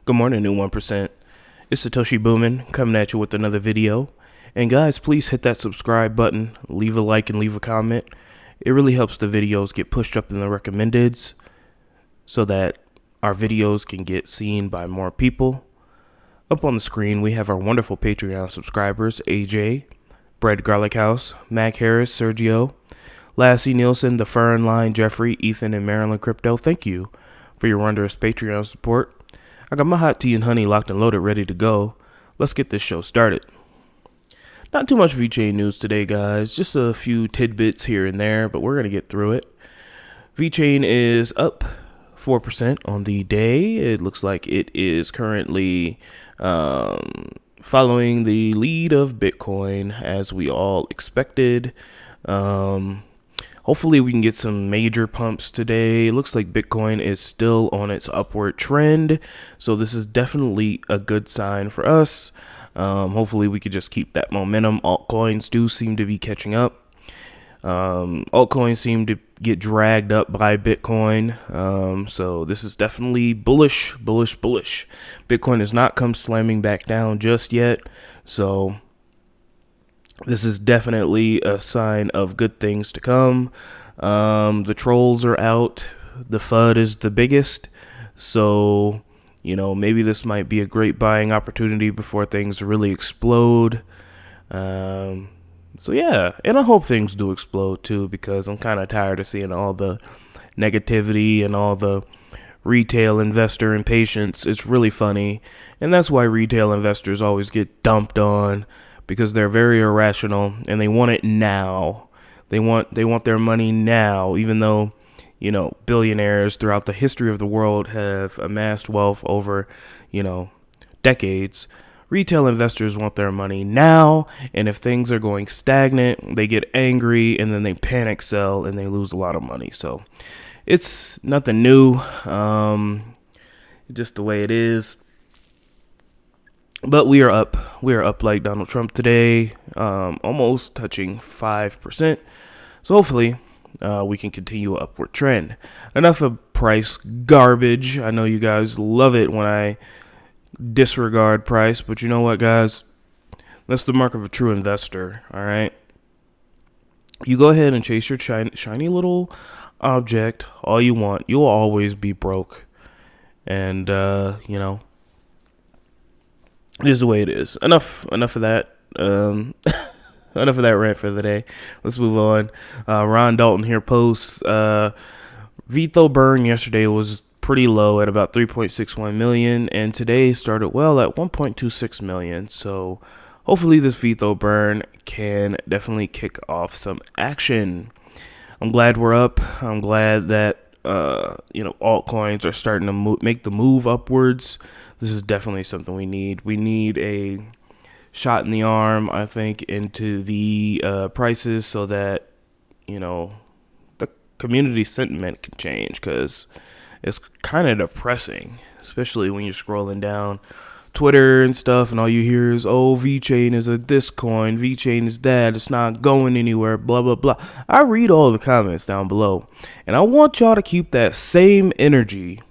Good morning, new 1%. It's Satoshi Boomin coming at you with another video. And guys, please hit that subscribe button, leave a like and leave a comment. It really helps the videos get pushed up in the recommendeds so that our videos can get seen by more people. Up on the screen, we have our wonderful Patreon subscribers, AJ, Bread Garlic House, Mac Harris, Sergio, Lassie Nielsen, The Fern Line, Jeffrey, Ethan, and Maryland Crypto. Thank you for your wondrous Patreon support. I got my hot tea and honey locked and loaded, ready to go. Let's get this show started. Not too much Vechain news today, guys. Just a few tidbits here and there, but we're going to get through it. Vechain is up 4% on the day. It looks like it is currently following the lead of Bitcoin, as we all expected. Hopefully we can get some major pumps today. It looks like Bitcoin is still on its upward trend, so this is definitely a good sign for us. Hopefully we could just keep that momentum. Altcoins do seem to be catching up. Altcoins seem to get dragged up by Bitcoin, so this is definitely bullish. Bitcoin has not come slamming back down just yet, so this is definitely a sign of good things to come. The trolls are out. The FUD is the biggest. So, maybe this might be a great buying opportunity before things really explode. So, yeah. And I hope things do explode, too, because I'm kind of tired of seeing all the negativity and all the retail investor impatience. It's really funny. And that's why retail investors always get dumped on, because they're very irrational and they want it now. They want their money now, even though, billionaires throughout the history of the world have amassed wealth over, decades. Retail investors want their money now, and if things are going stagnant, they get angry and then they panic sell and they lose a lot of money. So it's nothing new, just the way it is. But we are up like Donald Trump today, almost touching 5%. So hopefully we can continue an upward trend. Enough of price garbage. I know you guys love it when I disregard price, but you know what, guys? That's the mark of a true investor, all right? You go ahead and chase your shiny little object all you want. You'll always be broke. And, it is the way it is. Enough of that. Enough of that rant for the day. Let's move on. Ron Dalton here posts. VITRO burn yesterday was pretty low at about 3.61 million, and today started well at 1.26 million. So hopefully this VITRO burn can definitely kick off some action. I'm glad we're up. I'm glad that altcoins are starting to make the move upwards. This is definitely something we need. We need a shot in the arm, I think, into the prices so that, the community sentiment can change, because it's kind of depressing, especially when you're scrolling down Twitter and stuff and all you hear is, oh, Vechain is this coin, Vechain is that, it's not going anywhere, blah, blah, blah. I read all the comments down below, and I want y'all to keep that same energy.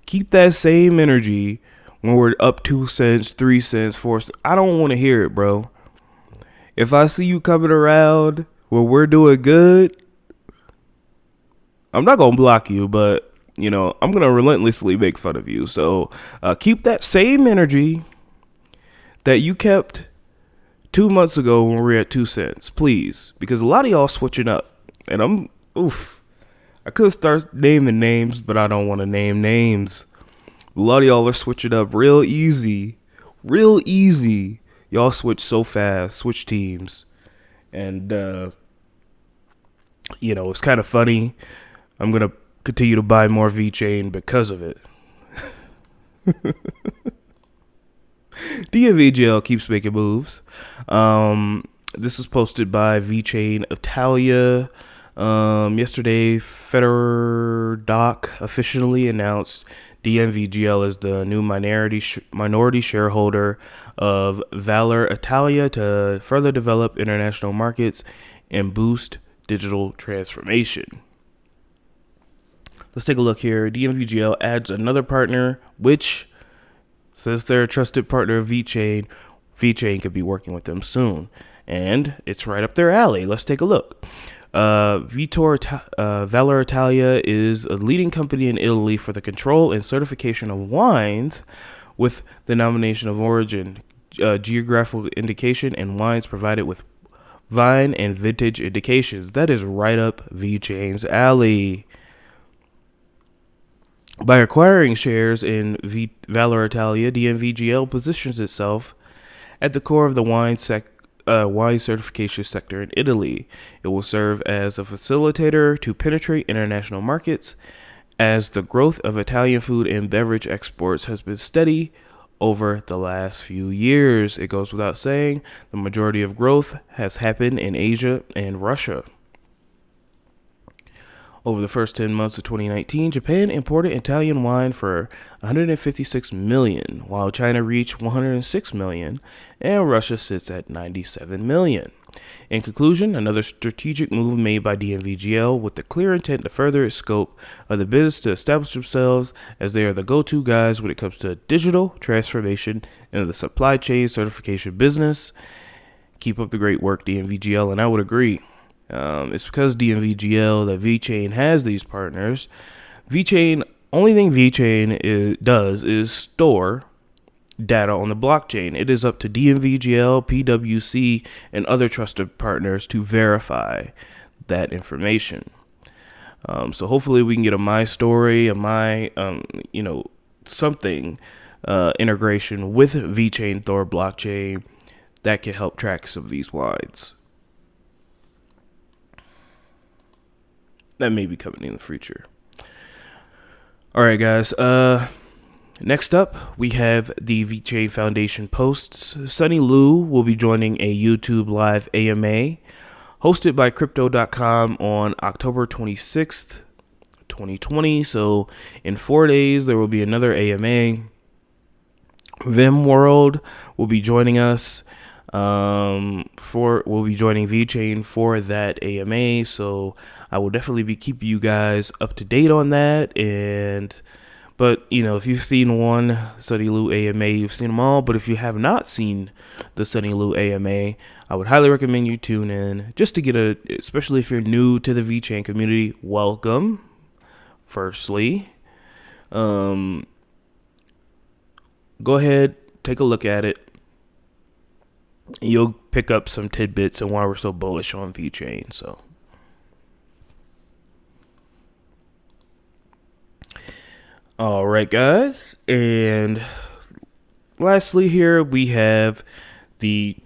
Keep that same energy when we're up 2 cents, 3 cents, 4 cents. I don't want to hear it, bro. If I see you coming around where we're doing good, I'm not going to block you, but I'm going to relentlessly make fun of you. So keep that same energy that you kept 2 months ago when we were at 2 cents, please. Because a lot of y'all switching up. And I could start naming names, but I don't want to name names. A lot of y'all are switching up real easy. Real easy. Y'all switch so fast. Switch teams. And, it's kind of funny. I'm going to continue to buy more Vechain because of it. DMVGL keeps making moves. This was posted by Vechain Italia. Yesterday, FERTILIZATION officially announced DMVGL as the new minority shareholder of Valor Italia to further develop international markets and boost digital transformation. Let's take a look here. DMVGL adds another partner, which Says they're a trusted partner of Vechain. Vechain could be working with them soon. And it's right up their alley. Let's take a look. Valor Italia is a leading company in Italy for the control and certification of wines with the denomination of origin, geographical indication, and wines provided with vine and vintage indications. That is right up Vechain's alley. By acquiring shares in Valor Italia, DMVGL positions itself at the core of the wine certification sector in Italy. It will serve as a facilitator to penetrate international markets as the growth of Italian food and beverage exports has been steady over the last few years. It goes without saying, the majority of growth has happened in Asia and Russia. Over the first 10 months of 2019, Japan imported Italian wine for 156 million, while China reached 106 million, and Russia sits at 97 million. In conclusion, another strategic move made by DMVGL with the clear intent to further its scope of the business to establish themselves as they are the go-to guys when it comes to digital transformation in the supply chain certification business. Keep up the great work, DMVGL, and I would agree. It's because DMVGL that Vechain has these partners. Only thing Vechain does is store data on the blockchain. It is up to DMVGL, PwC, and other trusted partners to verify that information. So hopefully we can get a My Story, something integration with Vechain Thor blockchain that can help track some of these wines. That may be coming in the future. All right, guys. Next up, we have the Vechain Foundation posts. Sunny Liu will be joining a YouTube live AMA hosted by Crypto.com on October 26th, 2020. So in 4 days, there will be another AMA. VimWorld will be joining us. We'll be joining Vechain for that AMA, so I will definitely be keeping you guys up to date on that. But if you've seen one Sunny Liu AMA, you've seen them all. But if you have not seen the Sunny Liu AMA, I would highly recommend you tune in just to get especially if you're new to the Vechain community, welcome. Firstly, go ahead, take a look at it. You'll pick up some tidbits on why we're so bullish on Vechain. So, all right, guys. And lastly, here we have the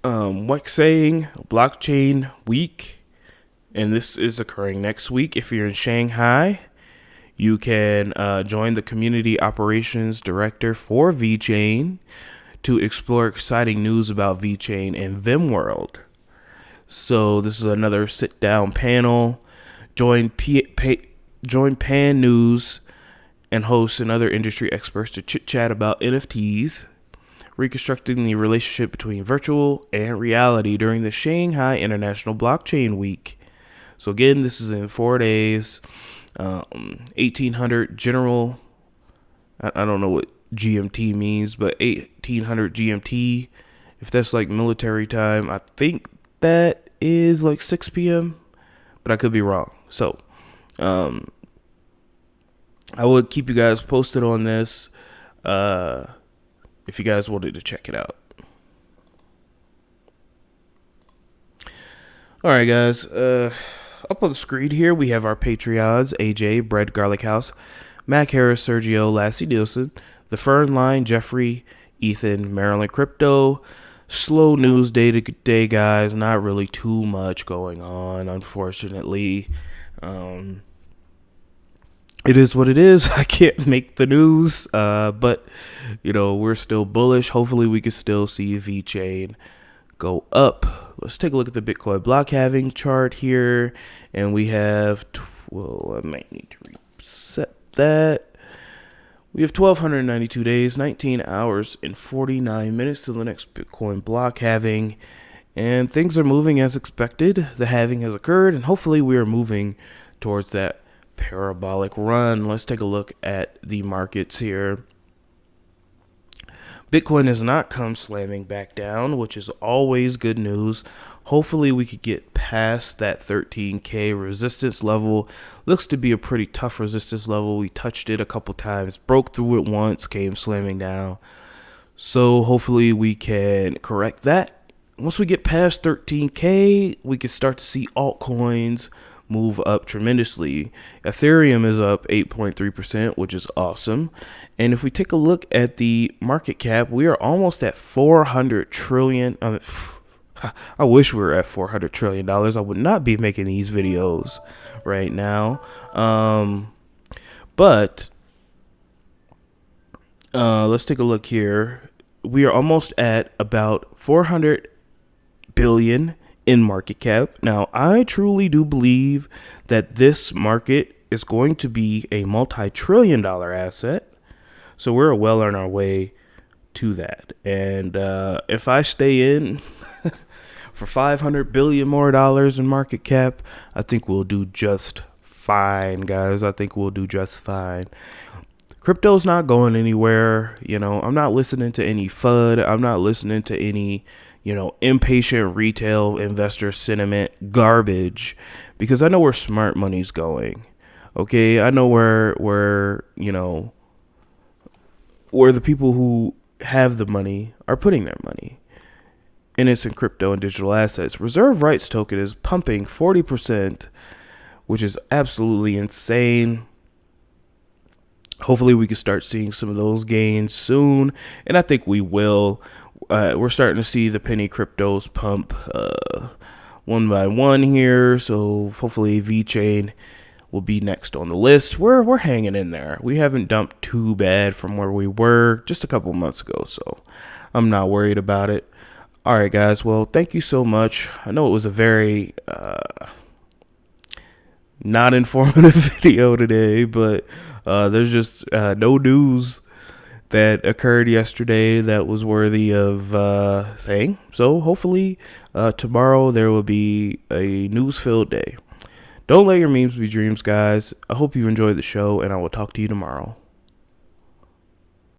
Vechain Blockchain Week, and this is occurring next week. If you're in Shanghai, you can join the Community Operations Director for Vechain to explore exciting news about Vechain and VimWorld. So this is another sit-down panel. Join Pan News and hosts and other industry experts to chit-chat about NFTs, reconstructing the relationship between virtual and reality during the Shanghai International Blockchain Week. So again, this is in 4 days. 1800 general. I don't know what GMT means, but 1800 GMT, if that's like military time, I think that is like 6 p.m., but I could be wrong. So I would keep you guys posted on this if you guys wanted to check it out. All right, guys, up on the screen here we have our Patreons: AJ, Bread Garlic House, Mac Harris, Sergio, Lassie Nielsen, The Fern Line, Jeffrey, Ethan, Maryland Crypto. Slow news day to day, guys. Not really too much going on, unfortunately. It is what it is. I can't make the news, but we're still bullish. Hopefully we can still see Vechain go up. Let's take a look at the Bitcoin block halving chart here, and we have I might need to reset that. We have 1,292 days, 19 hours, and 49 minutes to the next Bitcoin block halving, and things are moving as expected. The halving has occurred, and hopefully we are moving towards that parabolic run. Let's take a look at the markets here. Bitcoin has not come slamming back down, which is always good news. Hopefully we could get past that 13K resistance level. Looks to be a pretty tough resistance level. We touched it a couple times, broke through it once, came slamming down. So hopefully we can correct that. Once we get past 13K, we can start to see altcoins move up tremendously. Ethereum is up 8.3%, which is awesome. And if we take a look at the market cap, we are almost at 400 trillion. I wish we were at $400 trillion. I would not be making these videos right now. But let's take a look here. We are almost at about 400 billion in market cap. Now, I truly do believe that this market is going to be a multi-trillion-dollar asset. So we're well on our way to that. And if I stay in for 500 billion more dollars in market cap, I think we'll do just fine, guys. I think we'll do just fine. Crypto's not going anywhere. You know, I'm not listening to any FUD. I'm not listening to any, impatient retail investor sentiment garbage, because I know where smart money's going. Okay, I know where the people who have the money are putting their money. And it's in crypto and digital assets. Reserve rights token is pumping 40%, which is absolutely insane. Hopefully we can start seeing some of those gains soon, and I think we will. We're starting to see the penny cryptos pump one by one here, so hopefully Vechain will be next on the list. We're hanging in there. We haven't dumped too bad from where we were just a couple months ago, so I'm not worried about it. All right, guys. Well, thank you so much. I know it was a very not informative video today, but there's just no news that occurred yesterday that was worthy of saying. So hopefully tomorrow there will be a news-filled day. Don't let your memes be dreams, guys. I hope you enjoyed the show, and I will talk to you tomorrow.